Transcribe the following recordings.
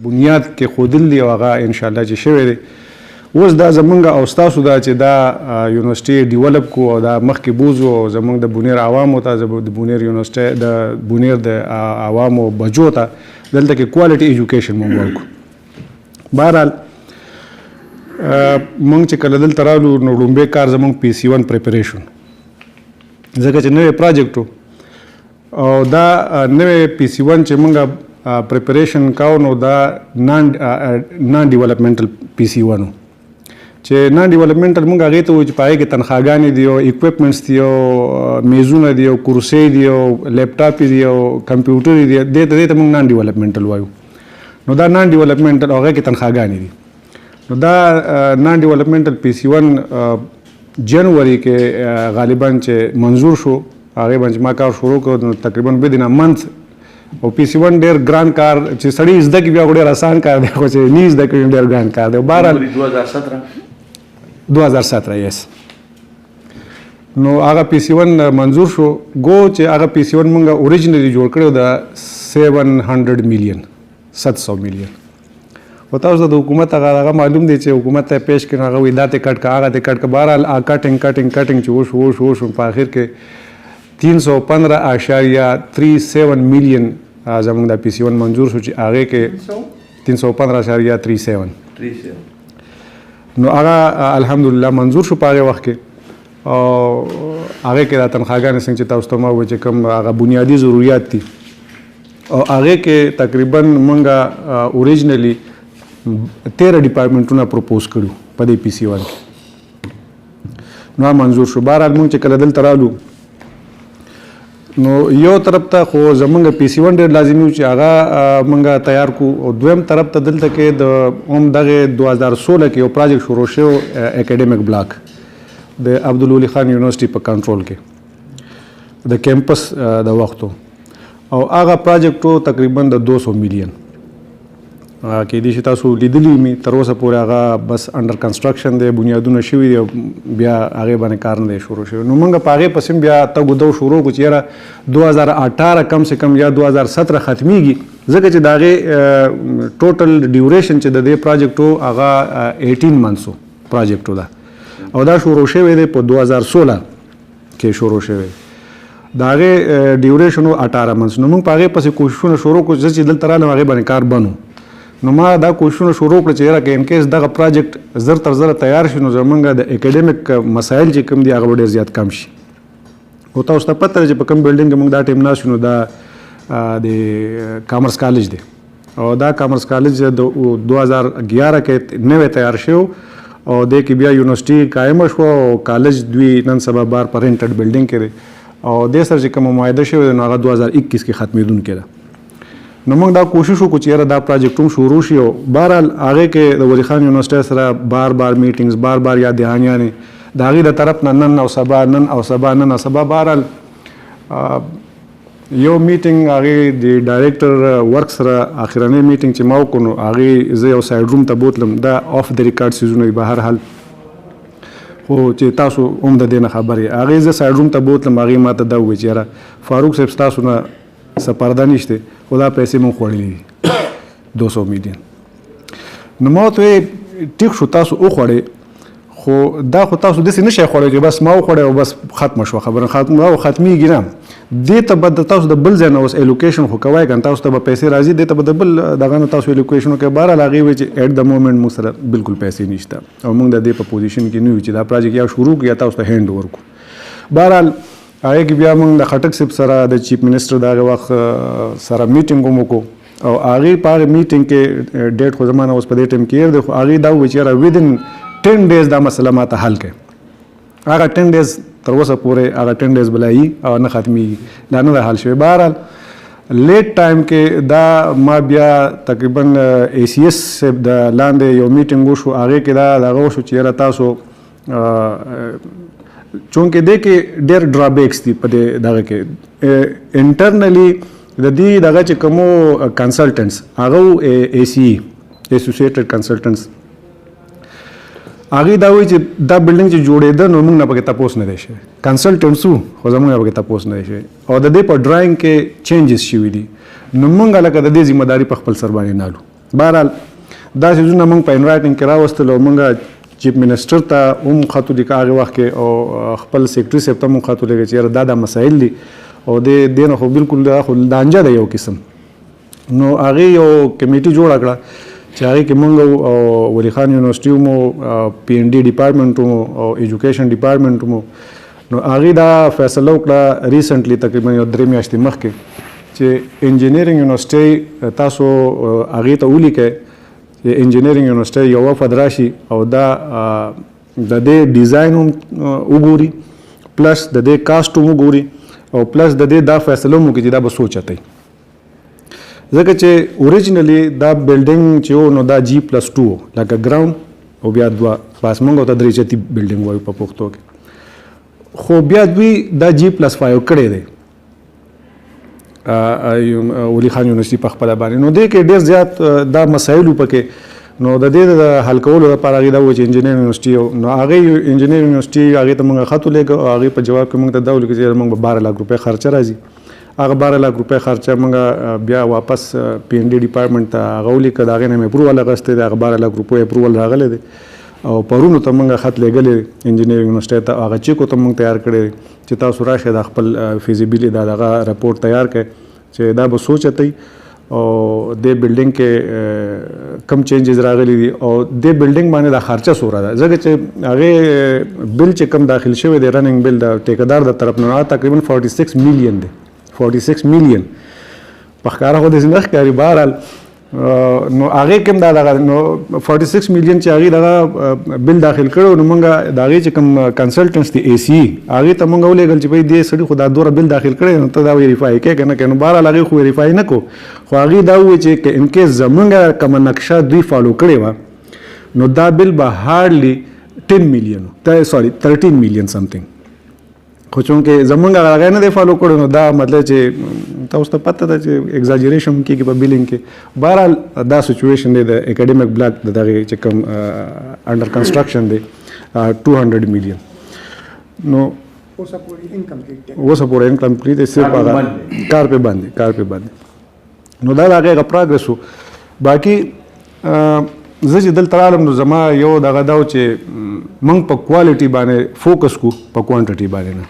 بنیاد کې خودل دی او هغه ان شاء الله چې شوی دی. اوس دا زمونږ او ستاسو دا چې دا یونیورسټي ډیولپ کو او دا مخکې بوزو او زمونږ د بونیر عوامو ته د بونیر یونیورسټي د بونیر د عوامو بجو ته دلته کې کوالټي ایجوکیشن مونږ ورکو. بهرحال مونږ چې کله دلته رالو نو لومبی کار زمونږ PC1 پریپریشن ځکه چې نوی پروجیکټ او دا نوی PC1 چې مونږ پریپریشن کاو نو دا نان ډیولپمنټل PC1 چې نان ډیولپمنټل مونږ هغې ته وایو چې په هغې کې تنخواګانې دي او اکوپمنټس دي او میزونه دي او کرسۍ دي او لیپټاپ دي او کمپیوټر دي دې ته مونږ نان ډیولپمنټل وایو. نو دا نان ډیولپمنټل او هغې کې تنخواګانې دي. نو دا نان ډیولپمنټل PC1 جنوري کې غالبا چې منظور شو هغې باندې ما کار شروع کړ نو تقریبا بدین منث او PC1 ډېر ګران کار چې سړی زده کړي بیا خو ډېر آسان کار دی خو چې نه زده کړي ډېر ګران کار دی. بهرحال 2017 یس نو هغه PC1 منظور شو گو چې هغه PC1 مونږ اوریجنلی جوړ کړی د 700 میلیون او تاسو د حکومت هغه معلوم دی چې حکومت ته پیش کړي هغه وایي دا ته کټ که هغه ته کټ که. بهرحال کټینګ چې وشو په آخر کې 315.37 میلیون زمونږ د PC1 منظور شو چې هغې کې 315.37 نو هغه الحمدلله منظور شو په هغې وخت کې او هغې کې دا تنخواګانې څنګه چې تاسو ته ما وویل چې کوم هغه بنیادي ضروریات دي او هغې کې تقریبا مونږ اوریجنلی 13 ډپارټمنټونه پروپوز کړو په دې PC1 کې نو منظور شو. بهرحال مونږ چې کله دلته رالو نو یو طرف ته خو زمونږ PC1 ډېر لازمي و چې هغه مونږ تیار کړو او دویم طرف ته دلته کې د هم دغې 2016 کې یو پروجیکټ شروع شو اکیډمیک بلاک د عبدالولي خان یونیورسټي په کنټرول کې د کیمپس د وختو او هغه پروجیکټ تقریبا د 200 میلیون کېدای شي تاسو لیدلی مې تر اوسه پورې هغه بس انډر کنسټرکشن دی بنیادونه شوي دي بیا هغې باندې کار نه دی شروع شوی. نو موږ په هغې پسې بیا تګ و دو شروع کړو چې یاره 2018 کم سے کم یا 2017 ختمیږي ځکه چې د هغې ټوټل ډیوریشن چې د دې پروجیکټ و هغه 18 منثو پروجیکټ ده او دا شروع شوی دی په 2016 کې شروع شوی د هغې ډیوریشن و 18 منث. نو موږ په هغې پسې کوششونه شروع کړو چې دلته رالم هغې باندې کار بند نو ما دا کوششونه شروع کړل چې یاره که انکیس دغه پروجیکټ زر تر زره تیار شي نو زمونږ د اکیډمیک مسایل چې کوم دي هغه به ډېر زیات کم شي. خو تاسو ته پته ده چې په کوم بلډینګ کې موږ دا ټایم ناست یو نو دا د کامرس کالج دی او دا کامرس کالج د 2011 کې نوی تیار شو او دې کې بیا یونیورسټي قایمه شوه او کالج دوی نن سبا بار په رینټډ بلډینګ کې دی او دې سره چې کومه معاهده شوې ده نو هغه 2021 کې ختمېدونکې ده. نو موږ دا کوشش وکړو چې یاره دا پروجیکټ هم شروع شي او بهرحال هغې کې د ولی خان یونیورسټۍ سره بار میټینګز بار یاددهانیانې د هغې د طرف نه نن او سبا بهرحال یو میټینګ هغې د ډایرکټر ورک سره اخرنی میټینګ چې ما وکړو نو هغې زه یو سایډ روم ته بوتلم دا آف د ریکارډ سیزونه وي بهرحال خو چې تاسو هم د دې نه خبر یې هغې زه سایډ روم ته بوتلم هغې ما ته دا ووایي چې یاره فاروق صاحب ستاسو نه څه پرده نشته خو دا پیسې مونږ خوړلي دي 200 میلیون. نو ما ورته وویل ټیک شو تاسو وخوړئ خو دا خو تاسو داسې نه شئ خوړی چې بس ما وخوړی او بس ختمه شوه خبره ختمیږي نه دې ته به تاسو د بل ځای نه اوس ایلوکیشن خو کوئ که تاسو ته به پیسې راځي دې ته به د بل دغه نه تاسو ایلوکیشن وکړئ. بهرحال هغې وایي چې ایټ د مومنټ موږ سره بالکل پیسې نشته او موږ د دې په پوزیشن کې نه یو چې دا پروجیکټ یا شروع کړو یا تاسو ته هینډ اوور کړو. بهرحال هغې کې بیا موږ د خټک صاحب سره د چیف منسټر د هغې وخت سره میټینګ هم وکړو او هغې په هغې میټینګ کې ډیټ خو زما نه اوس په دې ټایم کې هیر دی خو هغې دا ووایي چې یاره ودین 10 ډیز دا مسله ما ته حل کړئ. هغه 10 ډیز تر اوسه پورې هغه 10 ډیز به لا وي او نه ختمیږي لا نه ده حل شوی. بهرحال لیټ ټایم کې دا ما بیا تقریبا ACS صاحب د لاندې یو میټینګ وشو هغې کې دا دغه وشو چې یاره تاسو چونکې دې کې ډېر ډرابیکس دي په دې دغه کې انټرنلی د دې دغه چې کومو کنسلټنټس هغه ACE ایسوسیټډ کنسلټنټس هغې دا وایي چې دا بلډینګ چې جوړېده نو موږ نه پکې تپوس نه دی شوی کنسلټنټس وو خو زموږ نه پکې تپوس نه دی شوی او د دې په ډرایینګ کې چینجز شوي دي نو موږ لکه د دې ذمه داري په خپل سر باندې نالو بهرحال دا څیزونه موږ په انرایټنګ کې راوستل او موږ چیف منسټر ته هم خط ولیکه هغه وخت کې او خپل سیکرټري صاحب ته هم خط ولیکه چې یاره دا مسایل دي او دې نه خو بالکل خو لانجه ده یو قسم. نو هغې یو کمیټي جوړه کړه چې هغې کې موږ او ولی خان یونیورسټي مو پی این ډي ډپارټمنټ مو او ایجوکیشن ډپارټمنټ مو. نو هغې دا فیصله وکړه ریسنټلی تقریبا یو 3 میاشتې مخکې چې انجینیرینګ یونیورسټۍ تاسو هغې ته ولیکئ چې انجینیرینګ یونیورسټۍ یو وفد راشي او دا د دې ډیزاین هم وګوري پلس د دې کاسټ هم وګوري او پلس د دې دا فیصله هم وکړي چې دا به سوچتئ ځکه چې اوریجنلی دا بلډینګ چې و نو دا G+2 لکه ګراوند او بیا 2 پاس موږ ته درې چتي بلډینګ وایو په پښتو کې خو بیا دوی دا G+5 کړی دی ولی خان یونیورسټي په خپله باندې. نو دې کې ډېر زیات دا مسایل پکې نو د دې د حل کولو لپاره هغې دا و چې انجینرینګ یونیورسټي نو هغې انجینرینګ یونیورسټي هغې ته موږ خط ولیږه او هغې په جواب کې موږ ته دا ولیکه چې موږ به 12 لک روپۍ خرچه راځي هغه 12 لک روپۍ خرچه موږ بیا واپس پی این ډي ډپارټمنټ ته هغه ولیکه د هغې نه مې اپروول اخیستی دی هغه 12 لک روپۍ اپروول راغلی دی او پرونو ته موږ خط لیږلی انجینرینګ یونیورسټۍ ته هغه چیکو ته موږ تیار کړی چې تاسو راشئ د خپل فیزیبیلي دا دغه رپورټ تیار کړئ چې دا به سوچتئ او دې بلډینګ کې کم چینجز راغلي دي او دې بلډینګ باندې دا خرچه څومره ده ځکه چې هغې بل چې کم داخل شوی دی رننګ بل د ټیکهدار د طرف نه تقریبا 46 میلیون دی 46 میلیون په ښکاره خو داسې نه ښکاري. بهرحال نو هغې کوم دا دغه نو 46 میلیون چې هغې دغه بل داخل کړی نو موږ د هغې چې کوم کنسلټنټس دي اے سی هغې ته موږ ولیږل چې بھائی دې سړي خو دا دوره بل داخل کړی نو ته دا ویریفای کوې که نه کوې نو بهرحال هغې خو ویریفای نه کو خو هغې دا وویل چې که انکیس زموږ کومه نقشه دوی فالو کړې وه نو دا بل به هارډلی 10 میلیون سوري 13 میلیون سمثینګ خو چونکې زموږ هغه نه دی فالو کړی نو دا مطلب چې تاسو ته پته ده چې ایگزاجریشن کېږي په بلینګ کې. بهرحال دا سچویشن دی د اکیډمیک بلاک د دغې چې کوم انډر کنسټرکشن دی 200 میلیون نو اوسه پورې انکمپلیټ دی صرف هغه کار پې باندې نو دا د هغې هغه پراګرس و. باقي زه چې دلته رالم نو زما یو دغه دا و چې موږ په کوالټي باندې فوکس کو په کوانټټي باندې نه.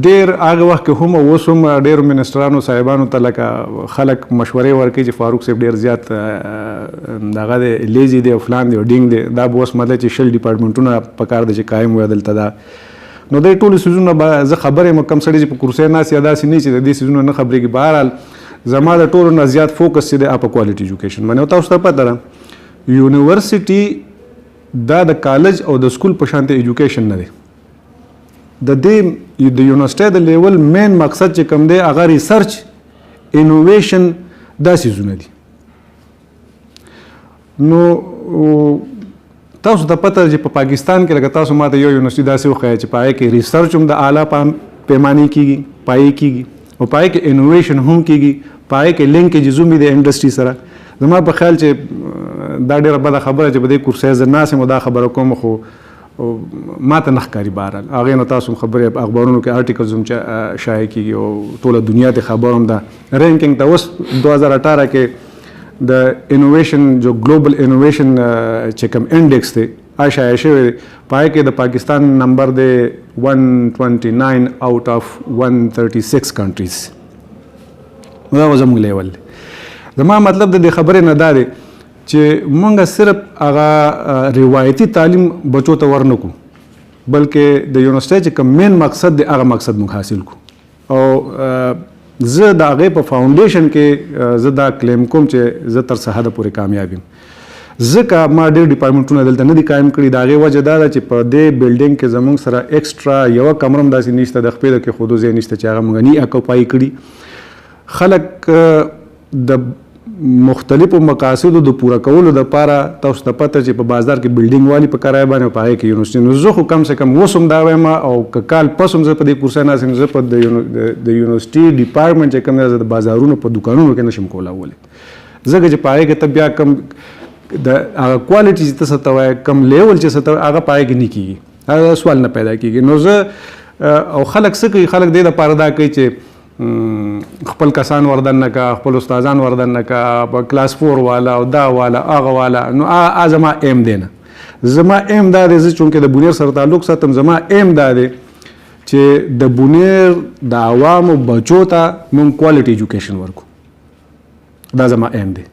ډېر هغه وخت کې هم اوس هم ډېرو منسټرانو صاحبانو ته لکه خلک مشورې ورکوي چې فاروق صاحب ډېر زیات دغه دی لیزي دی او فلان دی او ډینګ دی دا به اوس مطلب چې 6 ډپارټمنټونه پکار دی چې قایم وي دلته دا نو دی ټولو څیزونه به زه خبر یم کم سړي چې په کرسۍ ناست یا داسې نه چې د دې څیزونه نه خبرېږي. بهرحال زما د ټولو نه زیات فوکس چې دی په کوالټي ایجوکیشن باندې او تاسو ته پته ده یونیورسټي دا د کالج او د سکول په شانته ایجوکیشن نه دی د دې د یونیورسټۍ د لیول مین مقصد چې کوم دی هغه ریسرچ انوویشن دا څیزونه دي. نو تاسو ته پته چې په پاکستان کې لکه تاسو ماته یو یونیورسټي داسې وښایه چې په هغې کې ریسرچ هم د اعلی پیمانې کېږي پایې کېږي او پایې کې انوویشن هم کېږي پایې کې لینکیجز هم د انډسټري سره. زما په خیال چې دا ډېره بده خبره چې په دې کرسۍ زه ناست یم او دا خبره کوم خو ما ته نه ښکاري. بهرحال هغې نه تاسو هم خبرې په اخبارونو کې آرټیکلز هم شایع کېږي او ټوله دنیا ته خبر هم ده. رینکینګ ته اوس 2018 کې د انوویشن جو ګلوبل انوویشن چې کوم انډیکس دی هغه شایع شوی دی په هغې کې د پاکستان نمبر دی 129 آوټ آف 136 کنټریز نو دا زموږ لیول دی. زما مطلب د دې خبرې نه دا دی چې مونږ صرف هغه روایتي تعلیم بچو ته ورنکو بلکې د یونیورسټۍ چې کوم مین مقصد دی هغه مقصد مونږ حاصل کو او زه د هغې په فاونډیشن کې زه دا کلیم کوم چې زه تر څه حده پورې کامیاب یم ځکه ما ډېر ډپارټمنټونه دلته نه دي قایم کړي. د هغې وجه دا ده چې په دې بلډینګ کې زموږ سره ایکسټرا یوه کمره هم داسې نشته د خپې د کېښودو ځای نشته چې هغه مونږ نه اکوپای کړي. خلک د مختلفو مقاصدو د پوره کولو دپاره تاسو ته پته چې په بازار کې بلډینګ والي په کرایه باندې په هغې کې یونیورسټي نو زه خو کم سے کم اوس هم دا وایم او که کال پس هم زه په دې کرسۍ ناست یم زه په د یونیورسټي ډپارټمنټ چې کوم دی زه د بازارونو په دوکانونو کې نشم کولاولی ځکه چې په هغې کې ته بیا کم د هغه کوالټي چې ته څه ته وایې کم لیول چې څه ته وایې هغه په هغې کې نه کېږي هغه سوال نه پیدا کېږي. نو زه او خلک څه کوي خلک دې دپاره دا کوي چې خپل کسان وردن نه کا، خپل استادان وردن نه کا، کلاس 4 والا او دا والا هغه والا. نو زما ایم دی نه، زما ایم دا دی چونکې د بونیر سره تعلق ساتم، زما ایم دا دی چې د بونیر د عوامو بچو ته موږ کوالټي ایجوکیشن ورکو. دا زما ایم دی.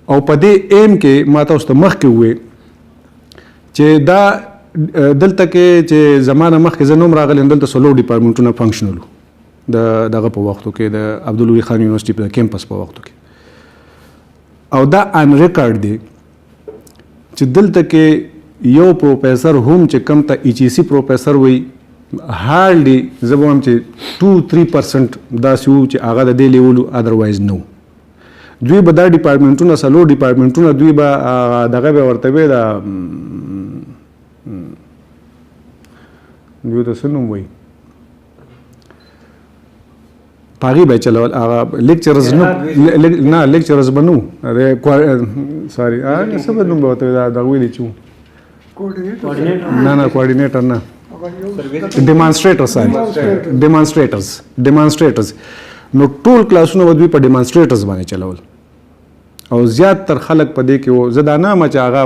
او په دې ایم کې ما تاسو ته مخکې ووې چې دا دلته کې چې زمانه مخکې زه نوم راغلی دلته 4 ډپارټمنټونه فنکشنل وو دغه په وختو کې، د عبدالولي خان یونیورسټي په کیمپس په وختو کې. او دا ان ریکارډ دی چې دلته کې یو پروفیسر هم چې کم ته ایچ ای سی پروفیسر وي هارډلی زه به وایم چې 2-3% داسې وو چې هغه د دې لیولو ادروایز نه و. دوی به دا ډپارټمنټونه 4 ډپارټمنټونه دوی به دغه به ورته وي د دوی ته څه نوم وایي پاغي به چلول هغه لیکچرز نه لیکچرز به نو سوري څه به نوم به ورته دا ویلي چې نه کوارډینیټر نه ډیمانسټریټرز. نو ټول کلاسونه به دوی په ډیمانسټریټرز باندې چلول او زیات تر خلک په دې کې وو. زه دا نه یم چې هغه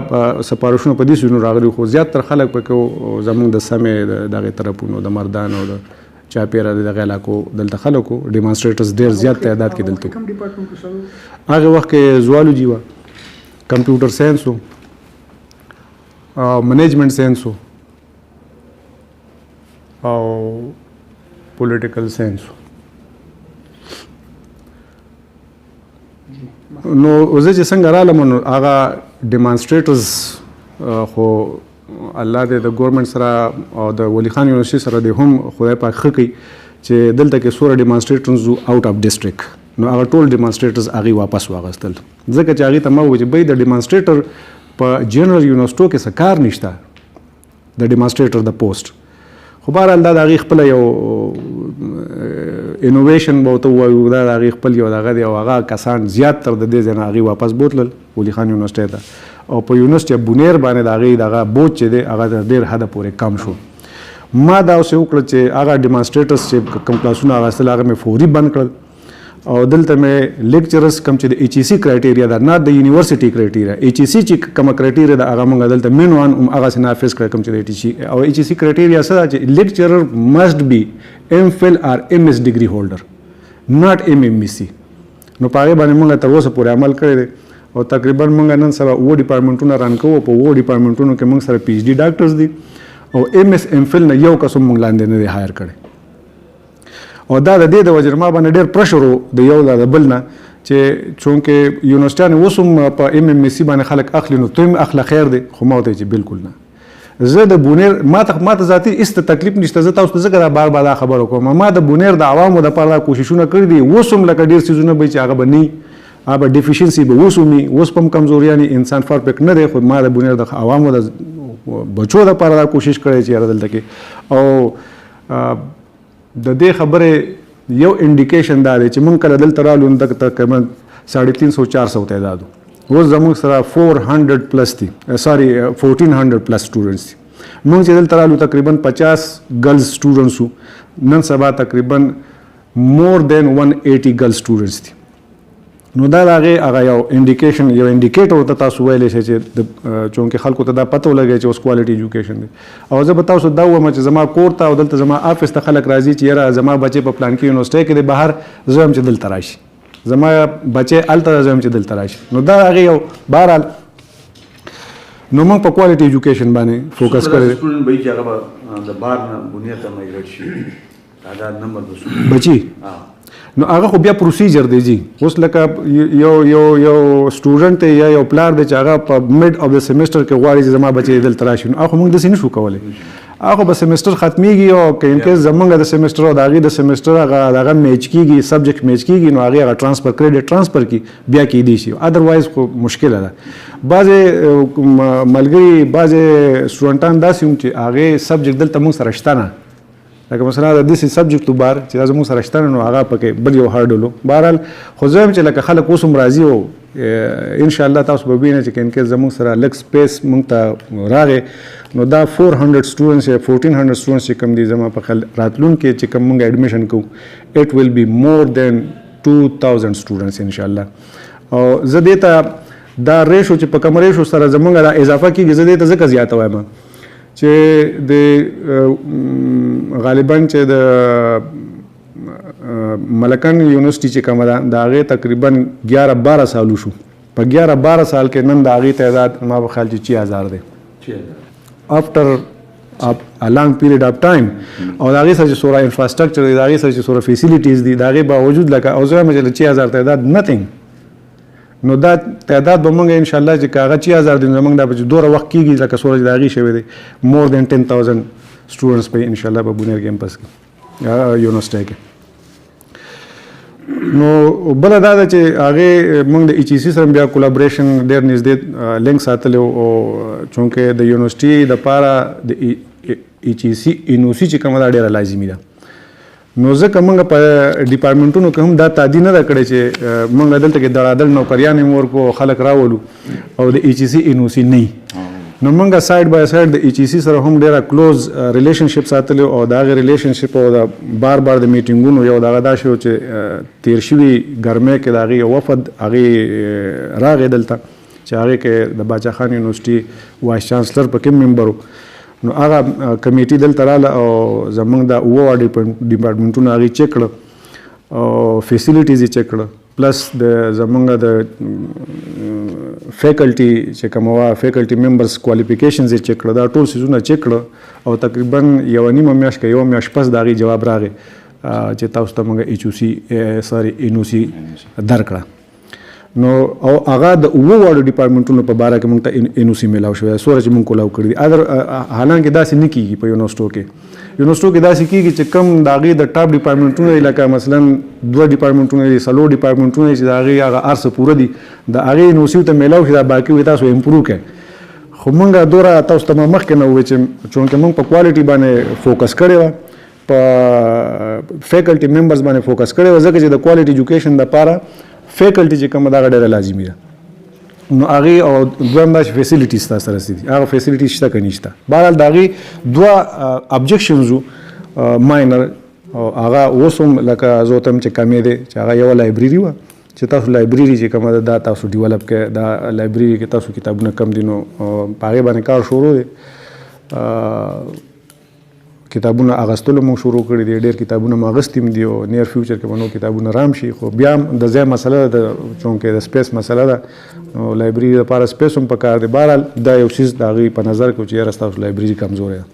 سپارښتنه په دې سیزونو راغلي، خو زیات تر خلک پکې وو زموږ د سمې دغې طرفونو د مردان او د چاپیره دغه علاقو دلته خلکو ډیمانسټریټرز ډېر زیات تعداد کې دلته. هغه وخت کې زوالوجي وه، کمپیوټر ساینس و، منیجمنټ ساینس و او پولیټیکل ساینس و. نو زه چې څنګه رالم نو هغه ډیمانسټریټرز خو الله دې د ګورنمنټ سره او د ولی خان یونیورسټي سره دې هم خدای پاک ښه کړي چې دلته کې 16 ډیمانسټریټرز آوټ اف ډسټرکټ. نو هغه ټول ډیمانسټریټرز هغې واپس واغستل ځکه چې هغې ته ما وویل چې بی د ډیمانسټریټر په جنرال یونیورسټو کې څه کار نشته د ډیمانسټریټر د پوسټ. خو بهرحال دا د هغې خپله یو انوویشن به ورته ووایو، دا د هغې خپل یو دغه دی او هغه کسان زیات تر د دې ځای نه هغې واپس بوتلل ولی خان یونیورسټۍ ته او په یونیورسټي اف بونیر باندې د هغې دغه بوج چې دی هغه تر ډېر حده پورې کم شو. ما دا اوس وکړه چې هغه ډیمانسټریټرز چې کوم کلاسونه اخیستل هغه مې فوري بند کړل او دلته مې لیکچرز کم چې د ایچ ای سی کرایټیریا ده نه د یونیورسټي کرایټیریا، ایچ ای سی چې کومه کرایټیریا ده هغه موږ دلته مین وان هم هغسې نافظ کړی کوم چې د ایچ ای سی او ایچ ای سی کرایټیریا څه ده چې لیکچرر مسټ بي ایم فل آر ایم ایس ډګري هولډر ناټ ایم ایم ای سی. نو په هغې باندې موږ تر اوسه پورې عمل کړی دی او تقریبا موږ نن سبا 7 ډپارټمنټونه رن کوو. په 7 ډپارټمنټونو کې موږ سره پی ایچ ډي ډاکټرز دي او ایم ایس ایم فل نه یو کس هم موږ لاندې نه دی هایر کړی. او دا د دې د وجې ما باندې ډېر پرشر و د یو د بل نه چې چونکې یونیورسټیانې اوس هم په ایم ایم ای سی باندې خلک اخلي نو ته هم اخله خیر دی. خو ما ورته چې بالکل نه، زه د بونیر ما ته ذاتي هېڅ تکلیف نشته. زه تاسو ته ځکه دا بار دا خبره کوم، ما د بونیر د عوامو دپاره دا کوششونه کړي دي. اوس هم لکه ډېر څیزونه به چې هغه به نه هغه به ډیفیشنسي به اوس هم اوس په هم کمزوریانې انسان پرفیکټ نه دی. خو ما د بونیر د عوامو د بچو دپاره دا کوشش کړی چې یاره دلته کې او د دې خبرې یو انډیکیشن دا دی چې موږ کله دلته رالو نو دغه تقریبا 350-400 تعداد اوس زموږ سره 400 پلس دي، سوري 1400 پلس سټوډنټس دي. موږ چې دلته رالو تقریبا 50 ګرلز سټوډنټس وو، نن سبا تقریبا مور دین 180 ګرلز سټوډنټس دي. نو دا د هغه یو انډیکیشن یو انډیکیټر ورته تاسو ویلی شئ چې چونکې خلکو ته دا پته ولګی چې اوس کوالټي ایجوکیشن دی. او زه به تاسو دا ووایم چې زما کور ته او دلته زما آفس ته خلک راځي چې یاره زما بچی په پلان کې یونیورسټۍ کې دی بهر، زه هم چې دلته راشي، زما بچی هلته زه هم چې دلته راشي. نو دا هغې یو بهرحال نو موږ په کوالټي ایجوکیشن باندې فوکس کړی دی. بچي نو هغه خو بیا پروسیجر دی جی. اوس لکه یو سټوډنټ دی یا یو پلار دی چې هغه په میډ اف د سیمسټر کې غواړي چې زما بچی دلته راشي، نو هغه موږ داسې نه شو کولی. هغه به سیمسټر ختمیږي او که انکیس زمونږ د سیمسټر او د هغې د سیمسټر هغه میچ کېږي، سبجیکټ میچ کېږي، نو هغې هغه ټرانسفر کریډټ ټرانسفر کړي بیا کېدی شي. ادروایز خو مشکله ده. بعضې ملګري بعضې سټوډنټان داسې هم چې هغې سبجیکټ دلته موږ سره شته نه، لکه مثلا د داسې سبجیکټ بار چې دا زموږ سره شته نو هغه پکې بل یو هارډل و. بهرحال خو زه یم چې لکه خلک اوس هم راځي او ان شاء الله تاسو به وینئ چې کین کې زموږ سره لک سپیس موږ ته راغی نو دا 400 سټوډنټس یا 1400 سټوډنټس چې کوم دي زما په خیال راتلونکي چې کوم موږ ایډمیشن کوو اټ ویل بی مور دین 2000 سټوډنټس ان شاء الله او زه دې ته دا ریشو چې په کوم ریشو سره زموږ را اضافه کیږي زه دې ته ځکه زیاته وایم چې د غالبا چې د ملکن یونیورسيټي چې کومه ده د هغې تقریبا 11-12 سالو شو په 11-12 سال کې نن د هغې تعداد ما په خیال چې 6000 دی after a long period of time او د هغې سره چې څومره انفراسټرکچر دی د هغې سره چې څومره فیسیلیټیز دي د هغې باوجود لکه او زه وایم چې 6000 تعداد نتھنګ نو دا تعداد به مونږ انشاءالله چې که هغه 6000 دی نو مونږ دا به چې دومره وخت کېږي لکه څومره چې د هغې شوی دی مور دین 10,000 سټوډنټس به انشاءالله په بونیر کیمپس کې یونیورسټۍ کې نو بله دا ده چې هغې موږ د ایچ ای سي سره بیا کولابریشن ډېر نږدې لینک ساتلی او چونکې د یونیورسټي دپاره د ایچ ای سي انوسي چې کومه ده ډېره لازمي ده نو ځکه موږ په ډپارټمنټونو کې هم دا تعدي نه ده کړې چې موږ دلته کې دړادل نوکریان یې ورکو خلک راولو او د ایچ ای سي انوسي نه نو موږ سایډ بای سایډ د ایچ ای سي سره هم ډېره کلوز ریلیشنشپ ساتلی او د هغې ریلیشنشپ او د بار د میټینګونو یو دغه دا شی چې تیر شوي ګرمۍ کې د هغې یو وفد هغې راغی دلته چې هغې کې د باچا خان یونیورسټي وایس چانسلر پکې ممبر و نو هغه کمیټي دلته راله او زموږ د 9 ډپارټمنټونه هغې چیک کړه او فیسیلیټیز یې چیک کړه پلس د زموږ د فیکلټي چې کوم وه فیکلټي ممبرز کوالیفیکیشنز یې چیک کړه دا ټول څیزونه چیک کړه او تقریبا یوه نیمه میاشت که یوه میاشت پس د هغې جواب راغی چې تاسو ته موږ ایچ او سی سوري انوسي درکړه نو او هغه د 9 ډپارټمنټونو په باره کې موږ ته انوسي میلاو شوی څومره چې موږ کولاو کړي دي حالانکې داسې نه کېږي په یونیورسټو کې داسې کېږي چې کم د هغې د ټاپ ډپارټمنټونه دي لکه مثلا 2 ډپارټمنټونه دي 4 ډپارټمنټونه دي چې د هغې هغه هر څه پوره دي د هغې انوسیو ته میلاو شي دا باقي وي تاسو امپروو کړئ خو موږ دومره تاسو ته ما مخکې نه وویل چې چونکې موږ په کوالټي باندې فوکس کړی وه په فیکلټي ممبرز باندې فوکس کړی وه ځکه چې د کوالټي ایجوکیشن دپاره فیکلټي چې کومه دا ډېره لازمي ده نو هغې او دویم دا چې فیسیلیټیز تاسو سره دي هغه فیسیلیټیز شته که نشته بهرحال د هغې 2 ابجکشنز وو ماینر او هغه اوس هم لکه زه ورته چې کمې دی چې هغه یوه لایبرري وه چې تاسو لایبرري چې کومه ده دا تاسو ډیولپ کړئ دا لایبرري کې تاسو کتابونه کم دي نو په هغې باندې کار شروع دی کتابونه اغستلو موږ شروع کړي دي ډېر کتابونه مو اغستي دي او نیر فیوچر کې به نور کتابونه رام شي خو بیا هم د ځای مسله ده چونکې د سپیس مسله ده نو لایبرري لپاره سپیس هم پکار دی بهرحال دا یو څیز د هغې په نظر کې چې یاره ستاسو لایبرري کمزوری ده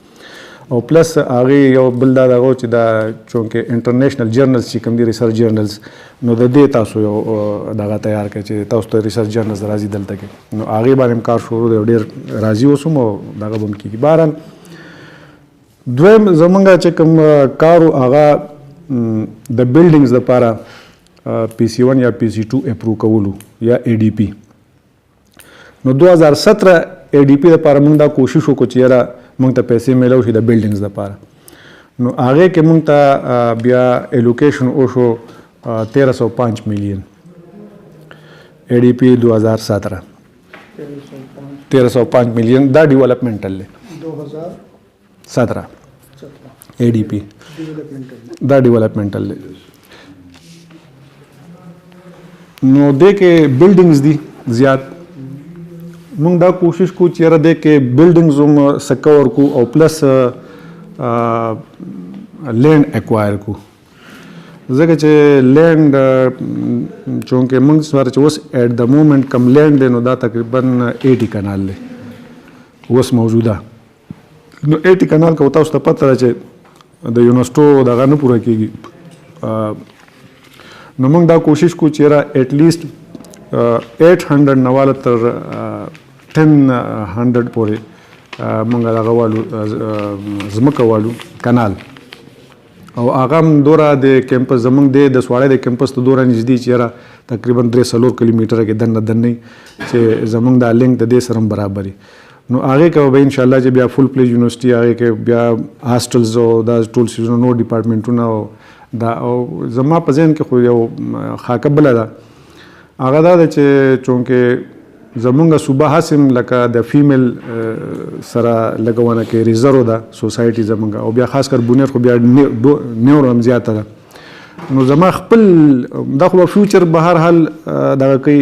او پلس هغې یو بل دا دغه چې دا چونکې انټرنیشنل جرنلز چې کوم دي ریسرچ جرنلز نو د دې تاسو یو دغه تیار کړئ چې تاسو ته ریسرچ جرنلز راځي دلته کې نو هغې باندې هم کار شروع دی او ډېر راضي اوسم او دغه به هم کېږي بهرحال دویم زمونږ چې کوم کارو هغه د بلډینګز لپاره PC1 یا PC2 اپروو کولو یا ADP نو 2017 ADP لپاره موږ دا کوشش وکړو چې یاره موږ ته پیسې میلاو شي د بلډینګز لپاره نو هغې کې موږ ته بیا ایلوکیشن وشو 1305 میلیون ADP 2017 1305 میلیون دا ډیولپمنټل دی 2017 ADP دا ډیولپمنټل دی نو دې کې بلډینګز دي زیات موږ دا کوشش کوو چې یاره دې کې بلډینګز هم څه کور کو او پلس لینډ اکوایر کو ځکه چې لینډ چونکې موږ سره چې اوس ایٹ د مومنټ کم لینډ دی نو دا تقریبا 80 کنال دی اوس موجوده نو 80 کنال که تاسو ته پته ده چې د یونیورسټو دغه نه پوره کېږي نو موږ دا کوشش کوو چې یاره ایټلیسټ 800 نه واله تر 1000 پورې موږ دغه والو ځمکه والو کنال او هغه هم دوره د کیمپس زموږ د سواړی د کیمپس ته دوره نږدې چې یاره تقریبا 3-4 کیلومیټره کې دننه چې زموږ دا لینک د دې سره هم برابر نو هغې کې به انشاءالله چې بیا فل پلیج یونیورسټي هغې کې بیا هاسټلز او دا ټول څیزونه نور ډپارټمنټونه او دا او زما په ذهن کې خو یو خاکه بله ده هغه دا ده چې چونکې زمونږ صوبه هسم لکه د فیمیل سره لګونه کې ریزرو ده سوسایټي زمونږ او بیا خاص کر بنیاد خو بیا نور هم زیاته ده نو زما خپل دا خو فیوچر به هر حال دغه کوي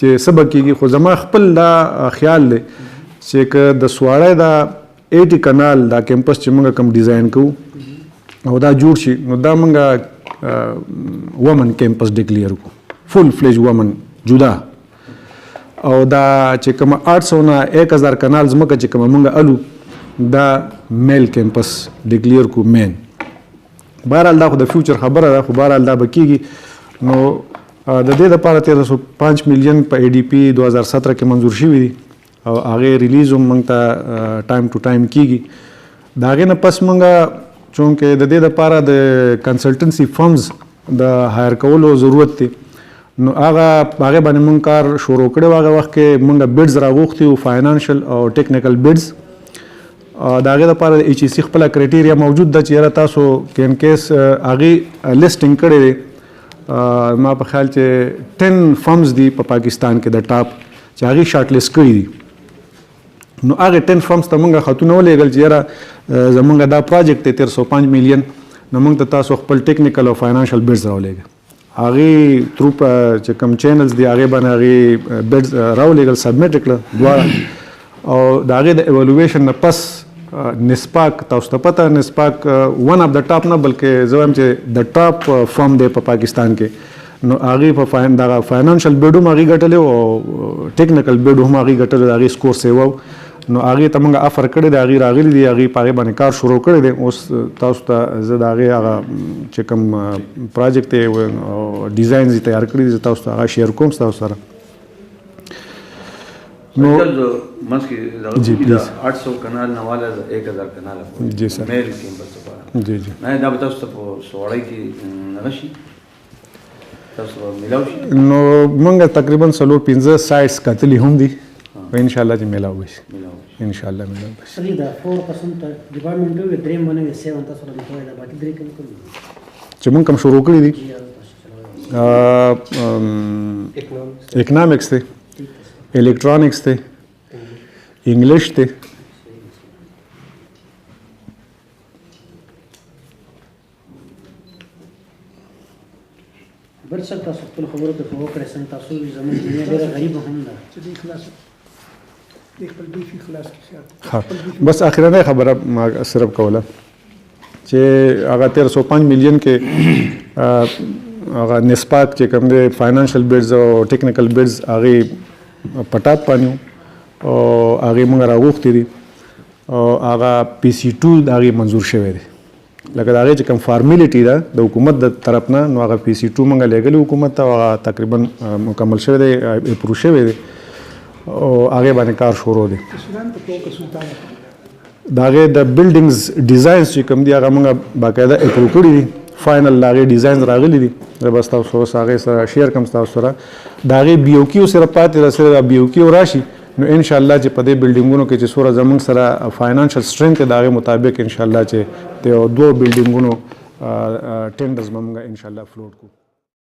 چې څه به کېږي خو زما خپل دا خیال دی چې که د سواړی دا 80 کنال دا کیمپس چې موږ کوم ډیزاین کوو او دا جوړ شي نو دا موږ ومن کیمپس ډیکلیئر کوو فل فلیج ومن جدا او دا چې کوم 800 نه 1000 کنال ځمکه چې کوم موږ الو دا میل کیمپس ډیکلیئر کوو مین بهرحال دا خو د فیوچر خبره ده خو بهرحال دا به کېږي نو د دې دپاره 1305 میلیون په ADP 2017 کې منظور شوي دي او هغې ریلیز هم موږ ته ټایم ټو ټایم کېږي د هغې نه پس موږ چونکې د دې دپاره د کنسلټنسي فرمز د هایر کولو ضرورت دی نو هغې باندې موږ کار شروع کړی و هغه وخت کې موږ بیډز راغوښتي وو فاینانشل او ټیکنیکل بیډز د هغې دپاره د HEC خپله کرایټیریا موجود ده چې یاره تاسو که ان کیس هغې لیسټینګ کړی دی ما په خیال چې 10 فرمز دي په پاکستان کې د ټاپ چې هغې شارټ لیست کړي دي نو هغه 10 فرمز ته موږ خطونه ولېږل چې یاره زموږ دا پروجیکټ دی 1305 میلیون نو موږ ته تاسو خپل ټیکنیکل او فاینانشل بیډز راولېږئ هغې تھرو چې کوم چینلز دي هغې باندې هغې بیډز راولېږل سبمیټ یې کړه دواړه او د هغې د ایوالویشن نه پس نسپاک تاسو ته پته نسپاک ون اف د ټاپ نه بلکې زه وایم چې د ټاپ فرم دی په پاکستان کې نو هغې په دغه فاینانشل بیډ هم هغې ګټلی او ټیکنیکل بیډ هم هغې ګټلی د هغې سکور سیو نو هغې ته موږ افر کړی دی هغې راغلي دي هغې په هغې باندې کار شروع کړی دی اوس تاسو ته زه د هغې هغه چې کوم پروجیکټ دی ډیزاینز یې تیار کړي دي زه تاسو ته هغه شیر کوم ستاسو سره نو جی پلیز 800 کنال نواله 1000 کنال جی سر میل کیمپس لپاره جی جی نه دا به تاسو ته په سوړی کې نه شي تاسو ملاو شي نو موږ تقریبا 15 سایټس کتلي هم دي ان شاء الله چې ملاو شي ان شاء الله ملاو شي سړي دا 4% ډپارټمنټ وی درې باندې 7 تاسو راځي ته دا باقي درې کوم چې موږ کوم شروع کړی دي اکنامکس ته الیکټرانکس ته انګلیش ته بل څه تاسو خپل خبرو ته وکړئ څنګه تاسو زموږ دنیا ډېره غریب هم ده چې دې خلاص دې خپل دې خلاص کې ها بس اخرنۍ خبره ما صرف کوله چې هغه 1305 میلیون کې هغه نسبات چې کوم دی فاینانشل بیډز او ټیکنیکل بیډز هغې پټاپ پانیو او هغې موږ راغوښتي دي او هغه PC2 د هغې منظور شوی دی لکه د هغې چې کوم فارمیلیټي ده د حکومت د طرف نه نو هغه PC2 موږ لیږلي حکومت ته هغه تقریبا مکمل شوی دی اپروو شوی دی او هغې باندې کار شروع دی د هغې د بلډینګز ډیزاینز چې کوم دي هغه موږ باقاعده اپروو کړي دي فاینل د هغې ډیزاینز راغلي دي زه به ستاسو اوس هغې سره شیر کړم ستاسو سره د هغې BOQ سره پاتې ده صرف BOQ راشي نو انشاءالله چې په دې بلډینګونو کې چې څومره زموږ سره فاینانشل سټرینګ د هغې مطابق انشاءالله چې د 2 بلډینګونو ټینډرز به موږ انشاءالله فلوټ کړو